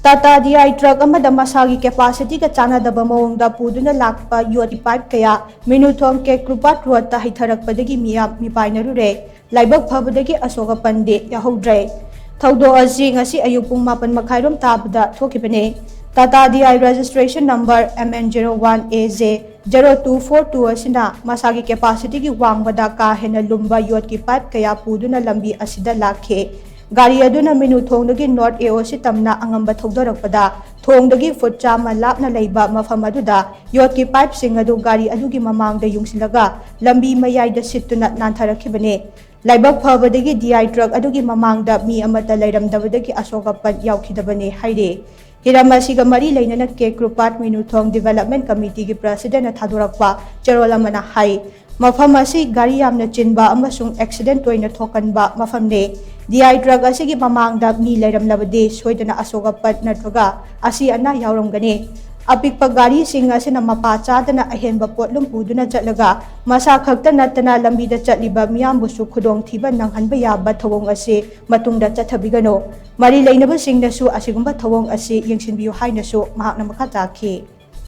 Tata DI truck amada masagi capacity ka chanadaba mawongda puduna lakpa yoti pipe kaya minuthong ke Krupat road ta hitharakpadagi mipainarure laibak phabadagi Asoka Pandit yahodre thaudo asi ngasi ayuk pung 8:30 tabda thokibane. Tata DI registration number MN01AJ 0242 asina masagi capacity ki wangbada ka hena lumba yot ki pipe kaya puduna lambi asida lakhe Gari aduna minuthongdagi North AOC tamna angamba thogdorakpada thongdagi foot chama lapna leiba mafam aduda yotki pipe sing adu gari adugi mamangda yungsilaga lambi mayayda sittuna nantharakibane laibak phabadagi DI truck adugi mamangda mi amata leiramdabadagi Asoka Pant yaukidabane haire hiramasiga mari leinana ke Krupat minuthong development committee ki president thadorakpa charolamana hai mafam asi gari yamna chinba amasung accident toina thokanba mafamne DI drug asigi mamangda mi leiramlabade soidana Asoka Pant natraga asi ana yauramgani apikpa gari sing asina mapa chadana ahenba potlum puduna chatlaga masa khakta natana lambida chatliba miyambusu khudong thiba nanghanba yaba thawong ase matungda chathabigano mari leinaba singnasu asigumba thawong ase yengsinbiu hainasu mahakna makha takhi